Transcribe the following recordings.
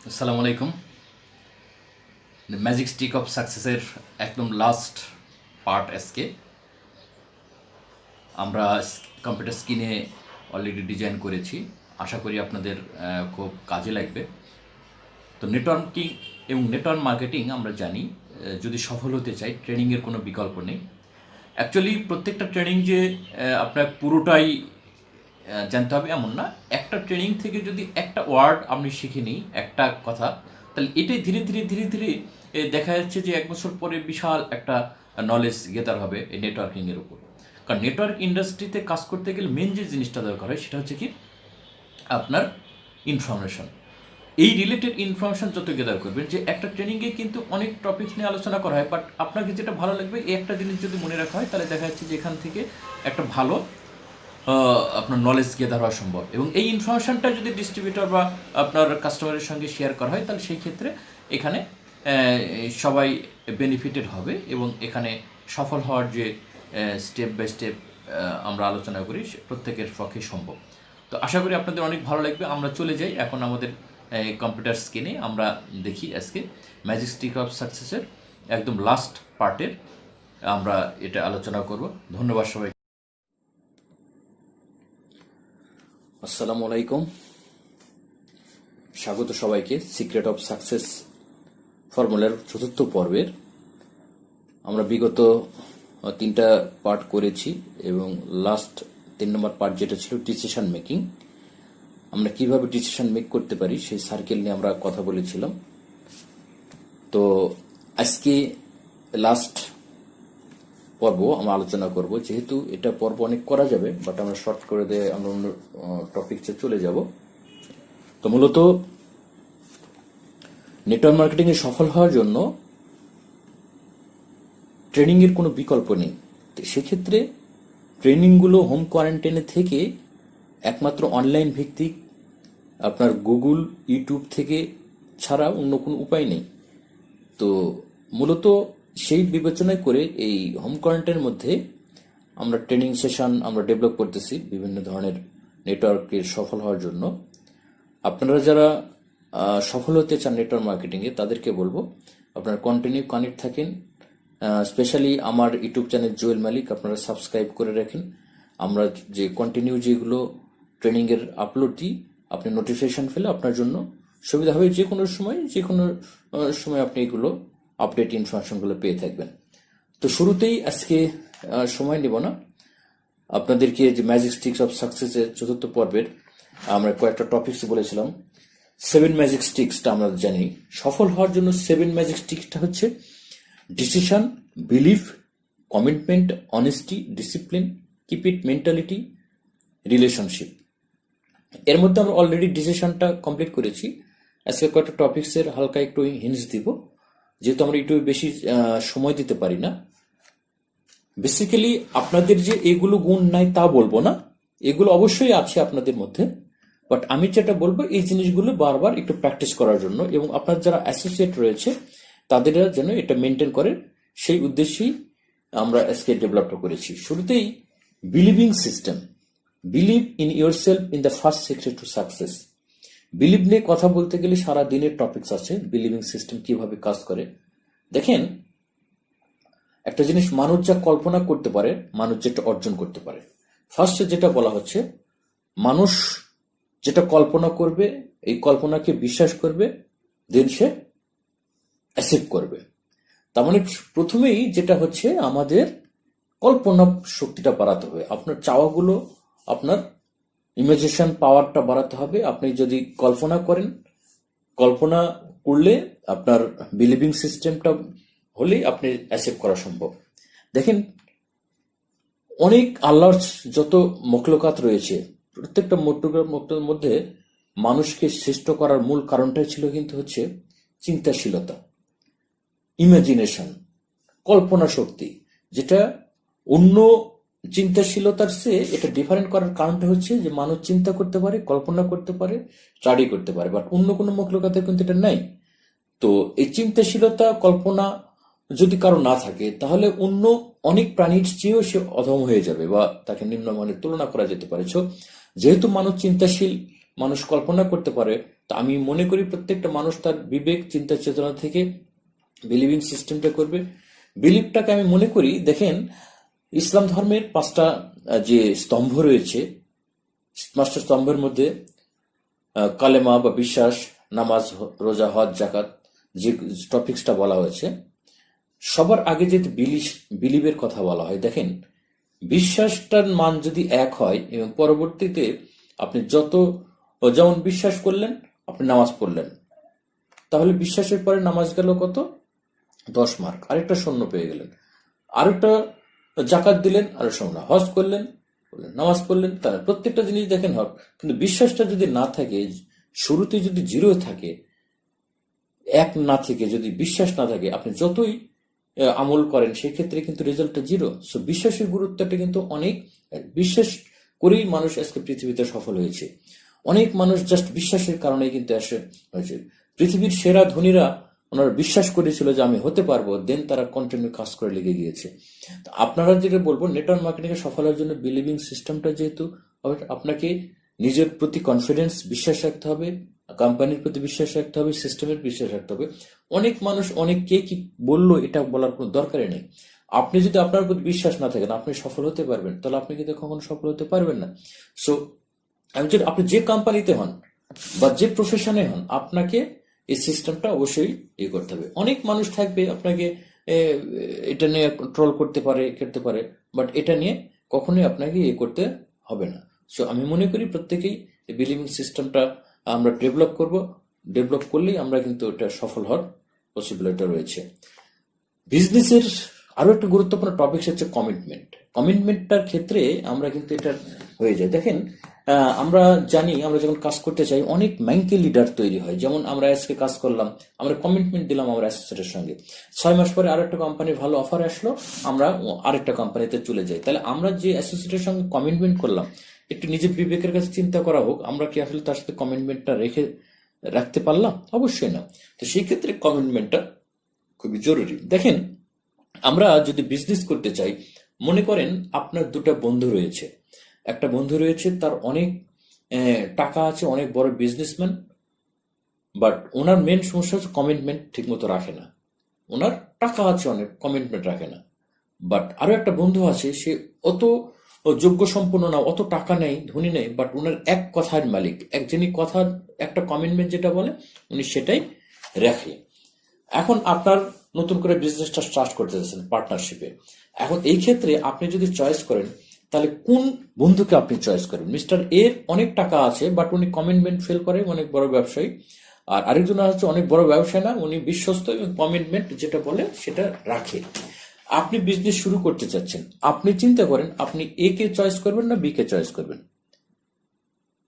আসসালামু আলাইকুম। Magic stick of সাকসেসের একদম লাস্ট পার্ট আজকে আমরা কম্পিউটার স্ক্রিনে অলরেডি ডিজাইন করেছি। আশা করি আপনাদের খুব কাজে লাগবে। তো নেটওয়ার্কিং এবং নেটওয়ার্ক মার্কেটিং আমরা জানি, যদি সফল হতে চাই ট্রেনিংয়ের কোনো বিকল্প নেই। অ্যাকচুয়ালি প্রত্যেকটা ট্রেনিং যে আপনার পুরোটাই জানতে হবে এমন না। একটা ট্রেনিং থেকে যদি একটা ওয়ার্ড আপনি শিখে নিই, একটা কথা, তাহলে এটাই ধীরে ধীরে ধীরে ধীরে দেখা যাচ্ছে যে 1 বছর পরে বিশাল একটা নলেজ গেদার হবে এই নেটওয়ার্কিংয়ের উপর। কারণ নেটওয়ার্ক ইন্ডাস্ট্রিতে কাজ করতে গেলে মেন যে জিনিসটা দরকার হয় সেটা হচ্ছে কি আপনার ইনফরমেশন। এই রিলেটেড ইনফরমেশন যত গেদার করবেন, যে একটা ট্রেনিংয়ে কিন্তু অনেক টপিকস নিয়ে আলোচনা করা হয়, বাট আপনাকে যেটা ভালো লাগবে এই একটা জিনিস যদি মনে রাখা হয় তাহলে দেখা যাচ্ছে যে এখান থেকে একটা ভালো আপনার নলেজ গেদার হওয়া সম্ভব। এবং এই ইনফরমেশনটা যদি ডিস্ট্রিবিউটর বা আপনার কাস্টমারের সঙ্গে শেয়ার করা হয় তাহলে সেই ক্ষেত্রে এখানে সবাই বেনিফিটেড হবে এবং এখানে সফল হওয়ার যে স্টেপ বাই স্টেপ আমরা আলোচনা করি প্রত্যেকের পক্ষে সম্ভব। তো আশা করি আপনাদের অনেক ভালো লাগবে। আমরা চলে যাই এখন আমাদের কম্পিউটার স্ক্রিনে। আমরা দেখি আজকে ম্যাজিক স্টিক অফ সাকসেসের একদম লাস্ট পার্টের আমরা এটা আলোচনা করব। ধন্যবাদ সবাই। আসসালামু আলাইকুম, স্বাগত সবাইকে সিক্রেট অফ সাকসেস ফর্মুলার চতুর্থ পর্বের। আমরা বিগত 3টা পার্ট করেছি এবং লাস্ট 3 নম্বর পার্ট যেটা ছিল ডিসিশন মেকিং, আমরা কিভাবে ডিসিশন মেক করতে পারি সেই সার্কেল নিয়ে আমরা কথা বলেছিলাম। তো আজকে লাস্ট পর্ব আমরা আলোচনা করব। যেহেতু এটা পর্ব অনেক করা যাবে, বাট আমরা শর্ট করে দিয়ে আমরা অন্য টপিকসে চলে যাব। তো মূলত নেটওয়ার্ক মার্কেটিং এ সফল হওয়ার জন্য ট্রেনিং এর কোনো বিকল্প নেই। সেক্ষেত্রে ট্রেনিংগুলো হোম কোয়ারেন্টাইনে থেকে একমাত্র অনলাইন ভিত্তিক, আপনার গুগল ইউটিউব থেকে ছাড়া অন্য কোনো উপায় নেই। তো মূলত সেই বিবেচনায় করে এই হোম কোয়ারেন্টাইনের মধ্যে আমরা ট্রেনিং সেশন আমরা ডেভেলপ করতেছি বিভিন্ন ধরনের নেটওয়ার্কের সফল হওয়ার জন্য। আপনারা যারা সফল হতে চান নেটওয়ার্ক মার্কেটিংয়ে তাদেরকে বলবো আপনারা কন্টিনিউ কানেক্ট থাকেন। স্পেশালি আমার ইউটিউব চ্যানেল জুয়েল মালিক আপনারা সাবস্ক্রাইব করে রাখেন। আমরা যে কন্টিনিউ যেগুলো ট্রেনিংয়ের আপলোড দিই, আপনি নোটিফিকেশন পেলে আপনার জন্য সুবিধা হবে। যে কোনো সময় আপনি এগুলো আপডেট ইনফরমেশনগুলো পেয়ে থাকবেন। তো শুরুতেই আজকে সময় নেব না, আপনাদেরকে যে ম্যাজিক স্টিক্স অফ সাকসেসের চতুর্থ পর্বের আমরা কয়েকটা টপিকস বলেছিলাম। 7 ম্যাজিক স্টিক্সটা আমরা জানি। সফল হওয়ার জন্য 7 ম্যাজিক স্টিক্সটা হচ্ছে decision, belief, commitment, honesty, discipline, keep it mentality, relationship. এর মধ্যে আমরা অলরেডি ডিসিশনটা কমপ্লিট করেছি। আজকে কয়েকটা টপিক্সের হালকা একটু হিন্টস দিব, যেহেতু আমরা একটু বেশি সময় দিতে পারি না। বেসিক্যালি আপনাদের যে এগুলো গুণ নাই তা বলবো না, এগুলো অবশ্যই আছে আপনাদের মধ্যে, বাট আমি যেটা বলবো এই জিনিসগুলো বারবার একটু প্র্যাকটিস করার জন্য এবং আপনার যারা অ্যাসোসিয়েট রয়েছে তাদের যেন এটা মেনটেন করে, সেই উদ্দেশ্যেই আমরা আজকে ডেভেলপটা করেছি। শুরুতেই believing system. Believe in your self in the first secret to success. Believe নিয়ে কথা বলতে গেলে সারা দিনের টপিকস আছে। বিলিভিং সিস্টেম কিভাবে কাজ করে দেখেন, একটা জিনিস মানুষ যা কল্পনা করতে পারে মানুষ যেটা অর্জন করতে পারে। ফার্স্টে যেটা বলা হচ্ছে, মানুষ যেটা কল্পনা করবে এই কল্পনাকে বিশ্বাস করবে, দেন সে অ্যাকসেপ্ট করবে। তার মানে প্রথমেই যেটা হচ্ছে আমাদের কল্পনা শক্তিটা বাড়াতে হবে। আপনার চাওয়াগুলো, আপনার ইমাজিনেশন পাওয়ারটা বাড়াতে হবে। আপনি যদি কল্পনা করেন, কল্পনা করলে আপনার বিলিভিং সিস্টেমটা হলেই আপনি অ্যাকসেপ্ট করা সম্ভব। দেখেন, অনেক আল্লাহর যত মখলুকাত রয়েছে, প্রত্যেকটা মখলুকাতের মধ্যে মানুষকে শ্রেষ্ঠ করার মূল কারণটাই ছিল কিন্তু হচ্ছে চিন্তাশীলতা, ইমাজিনেশন, কল্পনা শক্তি। যেটা অন্য চিন্তাশীলতার চেয়ে এটা ডিফারেন্ট করার কারণটা হচ্ছে যে মানুষ চিন্তা করতে পারে, কল্পনা করতে পারে, স্টাডি করতে পারে, বাট অন্য কোনো মখলুকাতে কিন্তু এটা নাই। তো এই চিন্তাশীলতা, কল্পনা যদি কারো না থাকে তাহলে অন্য অনেক প্রাণীর চেয়েও সে অধম হয়ে যাবে বা তাকে নিম্নমানের তুলনা করা যেতে পারে। যেহেতু মানুষ চিন্তাশীল মানুষ কল্পনা করতে পারে। তো আমি মনে করি প্রত্যেকটা মানুষ তার বিবেক চিন্তা চেতনা থেকে বিলিভিং সিস্টেমটা করবে। বিলিভটাকে আমি মনে করি, দেখেন ইসলাম ধর্মের 5টা যে স্তম্ভ রয়েছে, 5টা স্তম্ভের মধ্যে কালেমা বা বিশ্বাস, নামাজ, রোজা, হজ, জাকাত, যে টপিকসটা বলা হয়েছে, সবার আগে যে বিলিভের কথা বলা হয়, দেখেন বিশ্বাসটার মান যদি এক হয় এবং পরবর্তীতে আপনি যেমন বিশ্বাস করলেন, আপনি নামাজ পড়লেন, তাহলে বিশ্বাসের পরে নামাজ গেল কত? 10 মার্ক, আরেকটা শূন্য পেয়ে গেলেন। আরেকটা জাকাত দিলেন, আর শূন্য। হজ করলেন, নামাজ পড়লেন, তাহলে প্রত্যেকটা জিনিস দেখেন হক। কিন্তু বিশ্বাসটা যদি না থাকে, শুরুতে যদি 0 থাকে, 1 না থেকে, যদি বিশ্বাস না থাকে, আপনি যতই আমল করেন সেক্ষেত্রে কিন্তু রেজাল্টটা 0। সো বিশ্বাসের গুরুত্বটা কিন্তু অনেক। বিশ্বাস করেই মানুষ আজকে পৃথিবীতে সফল হয়েছে। অনেক মানুষ জাস্ট বিশ্বাসের কারণে কিন্তু হয়েছে। পৃথিবীর সেরা ধনীরা ওনারা বিশ্বাস করেছিল যে আমি হতে পারবো, দেন তারা কন্টিনিউ কাজ করে লেগে গিয়েছে। আপনারা যেটা বলবো, নেটওয়ার্ক মার্কেটিং এ সফল হওয়ার জন্য বিলিভিং সিস্টেমটা যেহেতু আপনাকে নিজের প্রতি কনফিডেন্স, বিশ্বাস রাখতে হবে, কোম্পানির প্রতি বিশ্বাস রাখতে হবে, সিস্টেমের বিশ্বাস রাখতে হবে। অনেক মানুষ কে কি বললো এটা বলার কোনো দরকারই নেই। আপনি যদি আপনার প্রতি বিশ্বাস না থাকেন, আপনি সফল হতে পারবেন, তাহলে আপনি কিন্তু কখনো সফল হতে পারবেন না। সো আপনি যে কোম্পানিতে হন বা যে প্রফেশনে হন, আপনাকে এই সিস্টেমটা অবশ্যই করতে হবে। অনেক মানুষ থাকবে আপনাকে এটা নিয়ে ট্রোল করতে পারে, বাট এটা নিয়ে কখনোই আপনাকে করতে হবে না। সো আমি মনে করি প্রত্যেকেই বিলিভিং সিস্টেমটা আমরা ডেভেলপ করলেই আমরা কিন্তু এটা সফল হওয়ার পসিবিলিটি রয়েছে। বিজনেসের আরো একটা গুরুত্বপূর্ণ টপিক হচ্ছে কমিটমেন্টটার ক্ষেত্রে আমরা কিন্তু এটা হয়ে যায়। দেখেন আমরা জানি, আমরা যখন কাজ করতে চাই অনেক ম্যাঙ্কি লিডার তৈরি হয়। যেমন আমরা আজকে কাজ করলাম, আমরা কমিটমেন্ট দিলাম আমার অ্যাসোসিয়েটের সঙ্গে, 6 মাস পরে আরেকটা কোম্পানির ভালো অফার আসলো, আমরা আরেকটা কোম্পানিতে চলে যাই। তাহলে আমরা যে অ্যাসোসিয়েটের সঙ্গে কমিটমেন্ট করলাম, একটু নিজের বিবেকের কাছে চিন্তা করা হোক, আমরা কি আসলে তার সাথে কমিটমেন্টটা রাখতে পারলাম? অবশ্যই না। তো সেই ক্ষেত্রে কমিটমেন্টটা খুবই জরুরি। দেখেন আমরা যদি বিজনেস করতে চাই, মনে করেন আপনার 2টা বন্ধু রয়েছে। একটা বন্ধু রয়েছে, তার অনেক টাকা আছে, অনেক বড় বিজনেসম্যান, বাট ওনার মেন সমস্যা হচ্ছে কমিটমেন্ট ঠিক মতো রাখে না। ওনার টাকা আছে অনেক, কমিটমেন্ট রাখে না। বাট আরো একটা বন্ধু আছে, সে অত যোগ্য সম্পন্ন না, অত টাকা নেই, ধনী নেই, বাট ওনার এক কথার মালিক, যিনি কথার একটা কমিটমেন্ট যেটা বলে উনি সেটাই রাখে। এখন আপনার নতুন করে বিজনেসটা স্টার্ট করতে যাচ্ছেন পার্টনারশিপে। এখন এই ক্ষেত্রে আপনি যদি চয়েস করেন, তাহলে কোন বন্ধুকে আপনি চয়েস করেন? মিস্টার এর অনেক টাকা আছে, বাট উনি কমিটমেন্ট ফেল করে, অনেক বড় ব্যবসায়ী। আর আরেকজন আছে অনেক বড় ব্যবসায়ী না, উনি বিশ্বস্ত এবং কমিটমেন্ট যেটা বলে সেটা রাখে। আপনি বিজনেস শুরু করতে চাচ্ছেন, আপনি চিন্তা করেন আপনি এ কে চয়েস করবেন না বি কে চয়েস করবেন।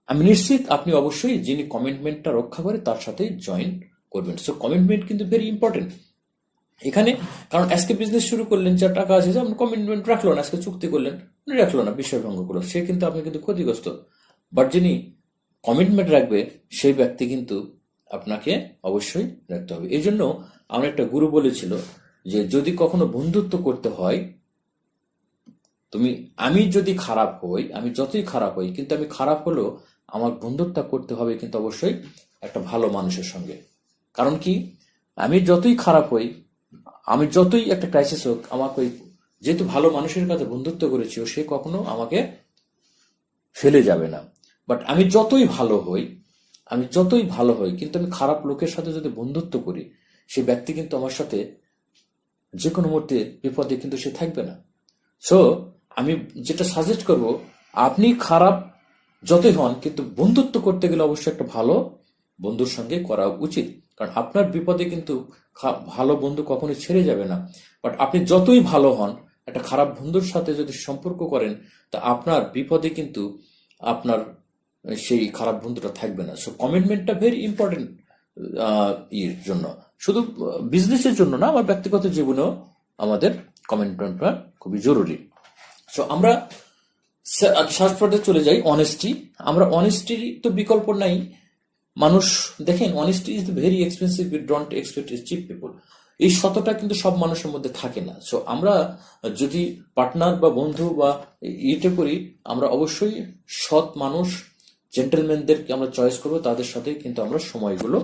আমি নিশ্চিত আপনি অবশ্যই যিনি কমিটমেন্টটা রক্ষা করে তার সাথে জয়েন করবেন। সো কমিটমেন্ট কিন্তু ভেরি ইম্পর্টেন্ট এখানে। কারণ আজকে বিজনেস শুরু করলেন, যার টাকা আছে, যে আপনি কমিটমেন্ট রাখলো না, আজকে চুক্তি করলেন, রাখলো না, বিশ্বাস ভঙ্গ করলো, সে কিন্তু আপনি কিন্তু ক্ষতিগ্রস্ত। বাট যিনি কমিটমেন্ট রাখবে সেই ব্যক্তি কিন্তু আপনাকে অবশ্যই রাখতে হবে। এই জন্য আমার একটা গুরু বলেছিল যে যদি কখনো বন্ধুত্ব করতে হয়, আমি যদি খারাপ হই, আমি যতই খারাপ হই, কিন্তু আমি খারাপ হলেও আমার বন্ধুত্ব করতে হবে কিন্তু অবশ্যই একটা ভালো মানুষের সঙ্গে। কারণ কি, আমি যতই খারাপ হই, আমি যতই একটা ক্রাইসিস হোক, আমাকে যেহেতু ভালো মানুষের কাছে বন্ধুত্ব করেছি, সে কখনো আমাকে ফেলে যাবে না। বাট আমি যতই ভালো হই কিন্তু আমি খারাপ লোকের সাথে যদি বন্ধুত্ব করি, সে ব্যক্তি কিন্তু আমার সাথে যে কোনো মুহূর্তে বিপদে কিন্তু সে থাকবে না। সো আমি যেটা সাজেস্ট করব, আপনি খারাপ যতই হন, কিন্তু বন্ধুত্ব করতে গেলে অবশ্যই একটা ভালো বন্ধুর সঙ্গে করা উচিত। কারণ আপনার বিপদে কিন্তু ভালো বন্ধু কখনোই ছেড়ে যাবে না। বাট আপনি যতই ভালো হন, একটা খারাপ বন্ধুর সাথে যদি সম্পর্ক করেন, তা আপনার বিপদে কিন্তু আপনার সেই খারাপ বন্ধুটা থাকবে না। সো কমিটমেন্টটা ভেরি ইম্পর্টেন্ট এর জন্য, শুধু বিজনেসের জন্য না, আমার ব্যক্তিগত জীবনেও আমাদের কমিটমেন্টটা খুবই জরুরি। সো আমরা সার্চ পর্যায়ে চলে যাই, অনেস্টি। আমরা অনেস্টির তো বিকল্প নাই। মানুষ দেখেন, honesty is very expensive, we don't expect cheap people. এই সততা কিন্তু সব মানুষের মধ্যে থাকে না। সো আমরা যদি পার্টনার বা বন্ধু বা এটা করি, আমরা অবশ্যই সৎ মানুষ জেন্টেলম্যানদেরকে আমরা চয়েস করবো, তাদের সাথে কিন্তু আমরা সময়গুলো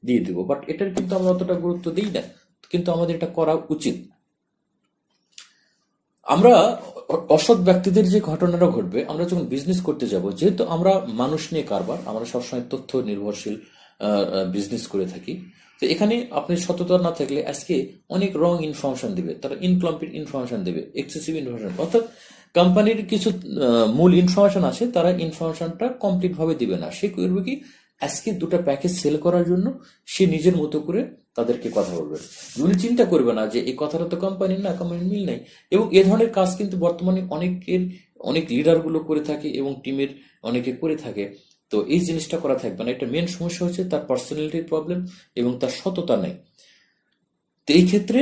দিয়ে দিব। বাট এটার কিন্তু আমরা অতটা গুরুত্ব দিই না, কিন্তু আমাদের এটা করা উচিত। আমরা অসৎ ব্যক্তিদের যে ঘটনাটা ঘটবে, আমরা যখন বিজনেস করতে যাব, যেহেতু আমরা মানুষ নিয়ে কারবার, আমরা সবসময় তথ্য নির্ভরশীল বিজনেস করে থাকি, তো এখানে আপনি সততা না থাকলে আজকে অনেক রং ইনফরমেশন দেবে, তারা ইনকমপ্লিট ইনফরমেশন দেবে, এক্সেসিভ ইনফরমেশন, অর্থাৎ কোম্পানির কিছু মূল ইনফরমেশন আছে, তারা ইনফরমেশনটা কমপ্লিট ভাবে দিবে না। সে করবে কি, আজকে দুটো প্যাকেজ সেল করার জন্য সে নিজের মতো করে তাদেরকে কথা বলবে। উনি চিন্তা করবে না যে এই কথাটা তো কোম্পানির না, কোম্পানির মিল নাই। এবং এ ধরনের কাজ কিন্তু বর্তমানে অনেক লিডার গুলো করে থাকে এবং টিমের অনেকে করে থাকে। তো এই জিনিসটা করা থাকবে না। এটা মেন সমস্যা হচ্ছে তার পার্সোনালিটির প্রবলেম এবং তার সততা নেই। তো এই ক্ষেত্রে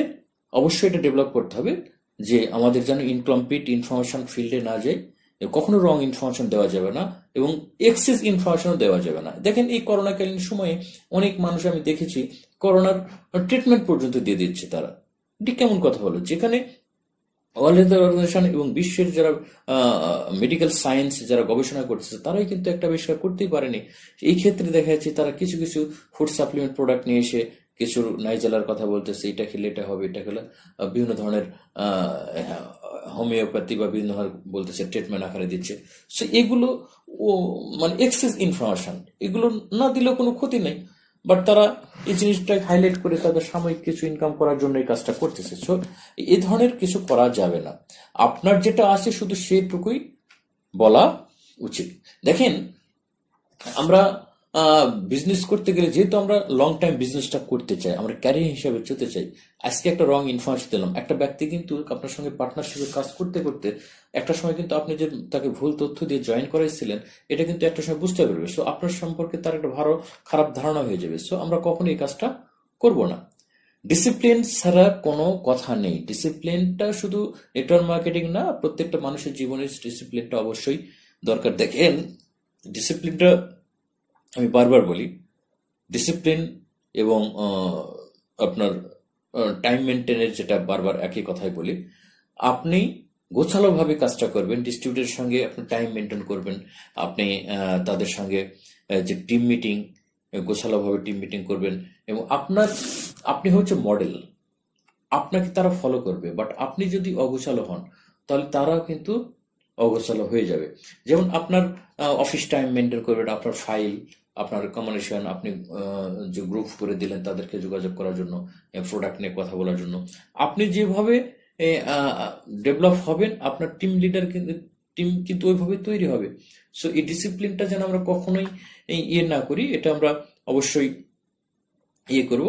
অবশ্যই এটা ডেভেলপ করতে হবে যে আমাদের যেন ইনকমপ্লিট ইনফরমেশন ফিল্ডে না যায়, কখনো রং ইনফরমেশন দেওয়া যাবে না এবং এক্সেস ইনফরমেশনও দেওয়া যাবে না। দেখেন এই করোনাকালীন সময়ে অনেক মানুষ আমি দেখেছি করোনার ট্রিটমেন্ট পর্যন্ত দিয়ে দিচ্ছে তারা। এটি কেমন কথা হলো, যেখানে ওয়ার্ল্ড হেলথ অর্গানাইজেশন এবং বিশ্বের যারা মেডিকেল সায়েন্স যারা গবেষণা করতেছে, তারাই কিন্তু একটা আবিষ্কার করতেই পারেনি। এই ক্ষেত্রে দেখা যাচ্ছে তারা কিছু কিছু ফুড সাপ্লিমেন্ট প্রোডাক্ট নিয়ে এসে কিছু নাইজেলার কথা বলতেছে, এটা খেলে এটা হবে, এটা খেলে বিভিন্ন ধরনের হোমিওপ্যাথি বা বিভিন্ন ধরনের বলতেছে ট্রিটমেন্ট আকারে দিচ্ছে। সো এগুলো ও মানে এক্সেস ইনফরমেশন, এগুলো না দিলেও কোনো ক্ষতি নেই, বাট তারা এই জিনিসটা হাইলাইট করে তাদের সাময়িক কিছু ইনকাম করার জন্য এই কাজটা করতেছে। সো এই ধরনের কিছু করা যাবে না। আপনার যেটা আছে শুধু সেটুকুই বলা উচিত। দেখেন আমরা বিজনেস করতে গেলে, যেহেতু আমরা লং টাইম বিজনেসটা করতে চাই, আমরা ক্যারিয়ার হিসাবে চলতে চাই, আজকে একটা রং ইনফরমেশন দিলাম, একটা ব্যক্তি কিন্তু আপনার সঙ্গে পার্টনারশিপে কাজ করতে করতে একটা সময় কিন্তু আপনি যে তাকে ভুল তথ্য দিয়ে জয়েন করাইছিলেন, এটা কিন্তু একটা সময় বুঝতে পারবে। সো আপনার সম্পর্কে তার একটা ভালো খারাপ ধারণা হয়ে যাবে। সো আমরা কখনো এই কাজটা করব না। ডিসিপ্লিন ছাড়া কোনো কথা নেই। ডিসিপ্লিনটা শুধু নেটওয়ার্ক মার্কেটিং না, প্রত্যেকটা মানুষের জীবনে ডিসিপ্লিনটা অবশ্যই দরকার। দেখেন ডিসিপ্লিনটা আমি বারবার বলি, ডিসিপ্লিন এবং আপনার টাইম মেনটেনের, যেটা বারবার একই কথাই বলি, আপনি গোছালোভাবে কাজটা করবেন, ডিস্ট্রিবিউটরের সঙ্গে আপনি টাইম মেনটেন করবেন, আপনি তাদের সঙ্গে যে টিম মিটিং, গোছালোভাবে টিম মিটিং করবেন, এবং আপনি হচ্ছে মডেল, আপনাকে তারা ফলো করবে। বাট আপনি যদি অগোছালো হন, তাহলে তারাও কিন্তু অগোছালো হয়ে যাবে। যেমন আপনার অফিস টাইম মেনটেন করবেন, আপনার ফাইল, আপনার কমিউনিকেশন, আপনি যে গ্রুপ করে দিলেন তাদেরকে যোগাযোগ করার জন্য, প্রোডাক্ট নিয়ে কথা বলার জন্য, আপনি যেভাবে ডেভেলপ হবেন, আপনার টিম কিন্তু ওইভাবে তৈরি হবে। সো এই ডিসিপ্লিনটা যেন আমরা কখনোই ইয়ে না করি, এটা আমরা অবশ্যই ইয়ে করব।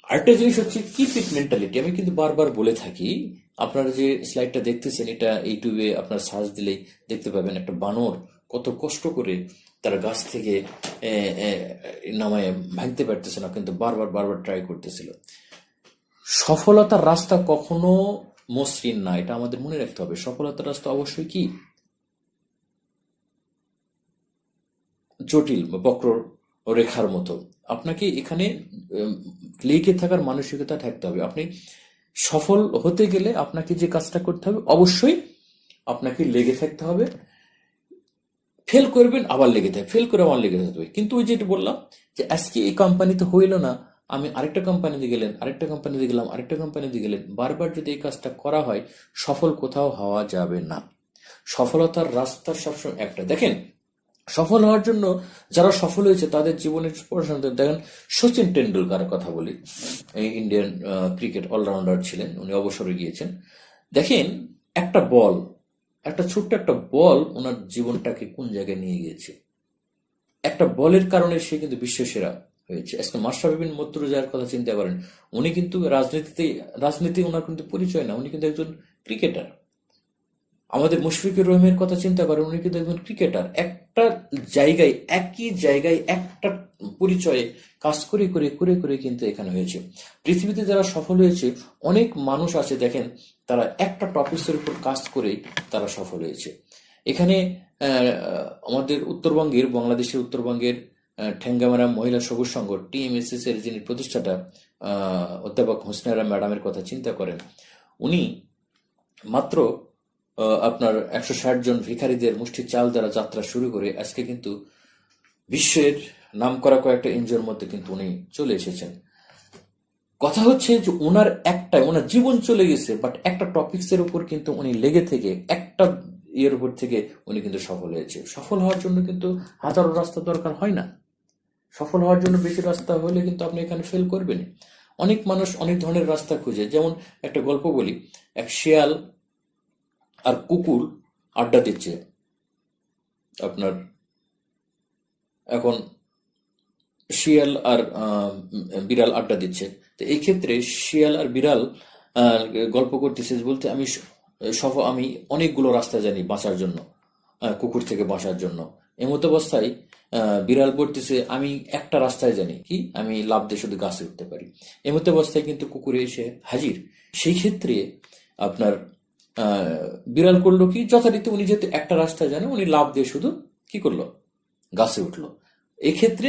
আরেকটা জিনিস হচ্ছে কিপ ইট মেন্টালিটি। আমি কিন্তু বারবার বলে থাকি, আপনারা যে স্লাইডটা দেখতেছেন, এটা ইউটিউবে আপনার সার্চ দিলেই দেখতে পাবেন, একটা বানর কত কষ্ট করে তার গাছ থেকে নামায় ভাঙতে পারতেছে না, কিন্তু বারবার বারবার ট্রাই করতেছিল। সফলতার রাস্তা কখনো মসৃণ না, এটা আমাদের মনে রাখতে হবে। সফলতার রাস্তা অবশ্যই কি জটিল বা বক্র রেখার মতো। আপনাকে এখানে লেগে থাকার মানসিকতা থাকতে হবে। আপনি সফল হতে গেলে আপনাকে যে কাজটা করতে হবে, অবশ্যই আপনাকে লেগে থাকতে হবে। ফেল করবেন আবার লেগে থাকবে, ফেল করে আবার লেগে থাকতে হবে। কিন্তু ওই যেটা বললাম যে আজকে এই কোম্পানিতে হইল না, আমি আরেকটা কোম্পানিতে গেলেন, আরেকটা কোম্পানিতে গেলাম, আরেকটা কোম্পানিতে গেলেন, বারবার যদি এই কাজটা করা হয়, সফল কোথাও হওয়া যাবে না। সফলতার রাস্তা সবসময় একটা। দেখেন সফল হওয়ার জন্য যারা সফল হয়েছে তাদের জীবনের পড়াশোনা দেখেন, সচিন টেন্ডুলকার কথা বলি, ইন্ডিয়ান ক্রিকেট অলরাউন্ডার ছিলেন, উনি অবসরে গিয়েছেন। দেখেন একটা ছোট্ট একটা বল ওনার জীবনটাকে কোন জায়গায় নিয়ে গিয়েছে। একটা বলের কারণে সে কিন্তু বিশ্বসেরা হয়েছে। আজকে মাশরাফি বিন মুর্তজার কথা চিন্তা করেন, উনি কিন্তু রাজনীতি ওনার কিন্তু পরিচয় না, উনি কিন্তু একজন ক্রিকেটার। আমাদের মুশফিকুর রহিমের কথা চিন্তা করেন, উনি কিন্তু একজন ক্রিকেটার। একই জায়গায় একটা পরিচয়ে কাজ করে করে করে করে কিন্তু এখানে হয়েছে। পৃথিবীতে যারা সফল হয়েছে অনেক মানুষ আছে, দেখেন তারা একটা টপিকের উপর কাজ করে তারা সফল হয়েছে। এখানে আমাদের বাংলাদেশের উত্তরবঙ্গের ঠেঙ্গামারা মহিলা সবুজ সংঘ TMSS এর যিনি প্রতিষ্ঠাতা অধ্যাপক হোসনারা ম্যাডামের কথা চিন্তা করেন, উনি মাত্র আপনার 160 জন ভিখারিদের মুষ্টি চাল দ্বারা যাত্রা শুরু করে আজকে কিন্তু বিশ্বের নামকরা কয়েকটা এনজিওর মধ্যে কিন্তু উনি চলে এসেছেন। কথা হচ্ছে যে ওনার জীবন চলে গেছে, বাট একটা টপিক্স এর উপর কিন্তু উনি লেগে থেকে একটা ইয়ের উপর থেকে উনি কিন্তু সফল হয়েছে। সফল হওয়ার জন্য কিন্তু হাজারো রাস্তা দরকার হয় না। সফল হওয়ার জন্য বেশি রাস্তা হলে কিন্তু আপনি এখানে ফেল করবেন। অনেক মানুষ অনেক ধরনের রাস্তা খুঁজে। যেমন একটা গল্প বলি, এক শিয়াল আর কুকুর আড্ডা দিচ্ছে। আপনার এখন শিয়াল আর বিড়াল আড্ডা দিচ্ছে। তো এই ক্ষেত্রে শিয়াল আর বিড়াল আহ, গল্প করতেছে, বলতে আমি অনেকগুলো রাস্তা জানি বাঁচার জন্য, কুকুর থেকে বাঁচার জন্য। এমত অবস্থায় বিড়াল বলতেছে, আমি একটা রাস্তায় জানি, কি আমি লাফ দিয়ে শুধু গাছে উঠতে পারি। এমত অবস্থায় কিন্তু কুকুরে এসে হাজির। সেই ক্ষেত্রে আপনার বিড়াল করলো কি, যথারীতি উনি যেহেতু একটা রাস্তায় জানে, উনি লাফ দিয়ে শুধু কি করলো, গাছে উঠলো। এক্ষেত্রে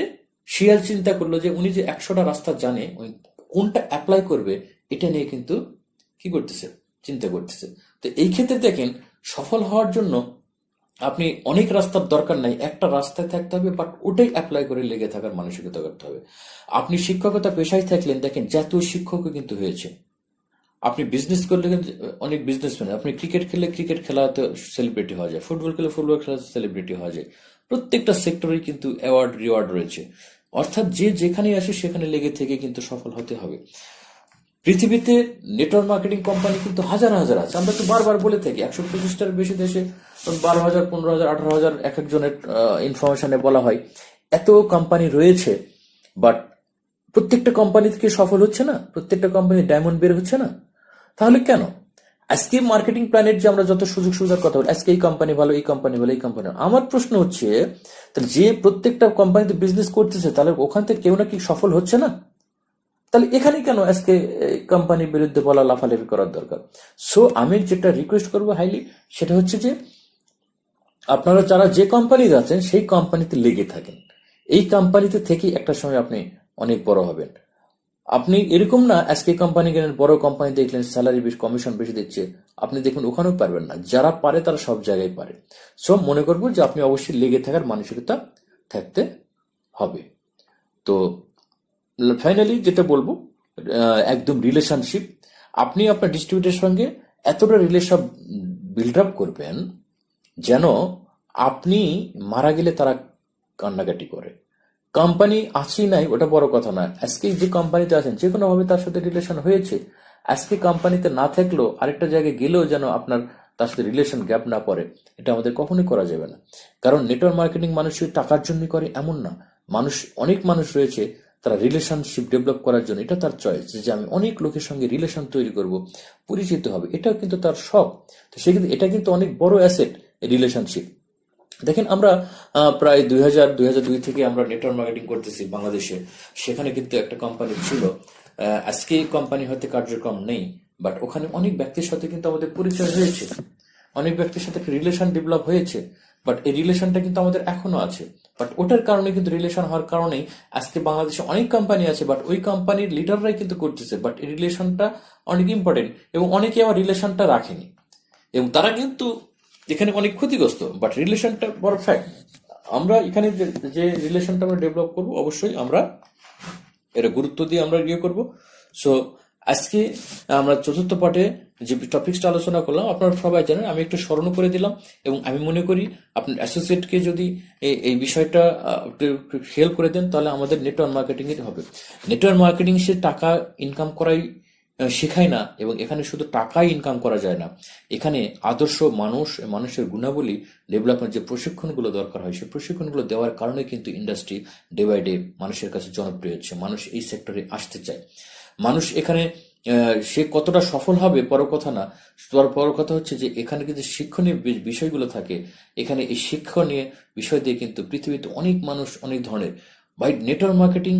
শিয়াল চিন্তা করলো যে উনি যে 100টা রাস্তা জানে, উনি কোনটা অ্যাপ্লাই করবে এটা নিয়ে কিন্তু কি করতেছে, চিন্তা করতেছে। তো এই ক্ষেত্রে দেখেন, সফল হওয়ার জন্য আপনি অনেক রাস্তার দরকার নাই, একটা রাস্তায় থাকতে হবে, বাট ওটাই অ্যাপ্লাই করে লেগে থাকার মানসিকতা করতে হবে। আপনি শিক্ষকতা পেশায় থাকলেন, দেখেন জাতীয় শিক্ষকও কিন্তু হয়েছে। আপনি বিজনেস করলে কিন্তু অনেক বিজনেসম্যান, আপনি ক্রিকেট খেললে ক্রিকেট খেলাতে সেলিব্রিটি হওয়া যায়, ফুটবল খেলে ফুটবল খেলাতে সেলিব্রিটি হওয়া যায়। প্রত্যেকটা সেক্টরেই কিন্তু অ্যাওয়ার্ড রিওয়ার্ড রয়েছে। অর্থাৎ যে যেখানে আসে সেখানে লেগে থেকে কিন্তু সফল হতে হবে। পৃথিবীতে নেটওয়ার্ক মার্কেটিং কোম্পানি কিন্তু হাজার হাজার আছে। আমরা তো বারবার বলে থাকি, 125টার বেশি দেশে 12,000, 15,000, 18,000 এক একজনের ইনফরমেশনে বলা হয়, এত কোম্পানি রয়েছে। বাট প্রত্যেকটা কোম্পানি থেকে সফল হচ্ছে না, প্রত্যেকটা কোম্পানি ডায়মন্ড বের হচ্ছে না। তাহলে কেন? আজকে মার্কেটিং প্ল্যানের যে আমরা যত সুযোগ সুবিধার কথা বলি, আজকে এই কোম্পানি ভালো, এই কোম্পানি ভালো, এই কোম্পানি ভালো। আমার প্রশ্ন হচ্ছে, তাহলে যে প্রত্যেকটা কোম্পানিতে বিজনেস করতেছে, তাহলে ওখান থেকে কেউ না কি সফল হচ্ছে না? তাহলে এখানে কেন আজকে কোম্পানির বিরুদ্ধে বলা, লাফালাফি করার দরকার? সো আমি যেটা রিকোয়েস্ট করবো হাইলি, সেটা হচ্ছে যে আপনারা যারা যে কোম্পানিতে আছেন সেই কোম্পানিতে লেগে থাকেন। এই কোম্পানিতে থেকে একটা সময় আপনি অনেক বড় হবেন। আপনি এরকম না, আজকে কোম্পানি গেলেন, বড় কোম্পানি দেখলেন স্যালারি বেশি, কমিশন বেশি দিচ্ছে, আপনি দেখুন ওখানেও পারবেন না। যারা পারে তারা সব জায়গায় পারে। সব মনে করবো যে আপনি অবশ্যই লেগে থাকার মানসিকতা থাকতে হবে। তো ফাইনালি যেটা বলবো, একদম রিলেশনশিপ, আপনি আপনার ডিস্ট্রিবিউটরের সঙ্গে এতটা রিলেশন বিল্ড আপ করবেন যেন আপনি মারা গেলে তারা কান্নাকাটি করে। কোম্পানি আছেই নাই ওটা বড় কথা না, আজকে যে কোম্পানিতে আছেন যে কোনো ভাবে তার সাথে রিলেশন হয়েছে, আজকে কোম্পানিতে না থাকলেও আরেকটা জায়গায় গেলেও যেন আপনার তার সাথে রিলেশন গ্যাপ না পড়ে। এটা আমাদের কখনোই করা যাবে না। কারণ নেটওয়ার্ক মার্কেটিং মানুষ শুধু টাকার জন্য করে এমন না। অনেক মানুষ রয়েছে, তারা রিলেশনশিপ ডেভেলপ করার জন্য, এটা তার চয়েস যে আমি অনেক লোকের সঙ্গে রিলেশন তৈরি করব, পরিচিত হবে, এটাও কিন্তু তার শখ। তো সেক্ষেত্রে এটা কিন্তু অনেক বড় অ্যাসেট, রিলেশনশিপ। দেখেন আমরা প্রায় 2002 থেকে আমরা নেটওয়ার্ক মার্কেটিং করতেছি বাংলাদেশে। সেখানে কিন্তু একটা কোম্পানি ছিল, আজকে এই কোম্পানি হয়তো কার্যক্রম নেই, বাট ওখানে অনেক ব্যক্তির সাথে কিন্তু আমাদের পরিচয় হয়েছে, অনেক ব্যক্তির সাথে রিলেশন ডেভেলপ হয়েছে। বাট এই রিলেশনটা কিন্তু আমাদের এখনো আছে। বাট ওটার কারণে কিন্তু রিলেশন হওয়ার কারণেই আজকে বাংলাদেশে অনেক কোম্পানি আছে, বাট ওই কোম্পানির লিডাররাই কিন্তু করতেছে। বাট এই রিলেশনটা অনেক ইম্পর্টেন্ট, এবং অনেকে আমার রিলেশনটা রাখেনি, এবং তারা কিন্তু এখানে অনেক ক্ষতিগ্রস্ত। বাট রিলেশনটা বড় ফ্যাক্ট। আমরা এখানে যে রিলেশনটা আমরা ডেভেলপ করবো, অবশ্যই আমরা এটা গুরুত্ব দিয়ে আমরা ইয়ে করবো। সো আজকে আমরা চতুর্থ পার্টে যে টপিকসটা আলোচনা করলাম, আপনারা সবাই জানেন, আমি একটু স্মরণ করে দিলাম। এবং আমি মনে করি আপনার অ্যাসোসিয়েটকে যদি এই বিষয়টা হেল্প করে দেন, তাহলে আমাদের নেটওয়ার্ক মার্কেটিং এর হবে। নেটওয়ার্ক মার্কেটিং সে টাকা ইনকাম করাই শেখায় না, এবং এখানে শুধু টাকাই ইনকাম করা যায় না। এখানে আদর্শ মানুষের গুণাবলী ডেভেলপমেন্ট যে প্রশিক্ষণগুলো দরকার হয়, সেই প্রশিক্ষণগুলো দেওয়ার কারণে কিন্তু ইন্ডাস্ট্রি ডে বাই ডে মানুষের কাছে জনপ্রিয় হচ্ছে, মানুষ এই সেক্টরে আসতে চায়। মানুষ এখানে সে কতটা সফল হবে বড় কথা না, বড় কথা হচ্ছে যে এখানে কিন্তু শিক্ষণীয় বিষয়গুলো থাকে। এখানে এই শিক্ষণীয় বিষয় দিয়ে কিন্তু পৃথিবীতে অনেক মানুষ অনেক ধরনের, বাই নেটওয়ার্ক মার্কেটিং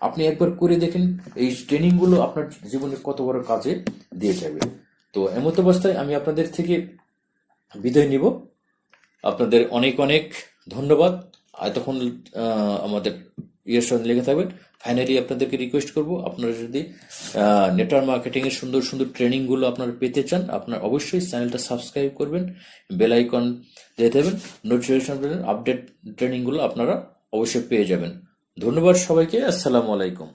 আপনি একবার করে দেখেন, এই ট্রেনিং গুলো আপনার জীবনে কত বড় কাজে দিয়ে যাবে। তো এমত অবস্থায় আমি আপনাদের থেকে বিদায় নিব। আপনাদের অনেক অনেক ধন্যবাদ। এতক্ষণ আমাদের ইয়ের সঙ্গে লেগে থাকবেন। ফাইনালি আপনাদেরকে রিকোয়েস্ট করব, আপনারা যদি নেটওয়ার্ক মার্কেটিং এর সুন্দর সুন্দর ট্রেনিং গুলো আপনারা পেতে চান, আপনারা অবশ্যই চ্যানেলটা সাবস্ক্রাইব করবেন, বেল আইকন দিয়ে দেবেন, নোটিফিকেশন আপডেট ট্রেনিং গুলো আপনারা অবশ্যই পেয়ে যাবেন। ধন্যবাদ সবাইকে। আসসালামু আলাইকুম।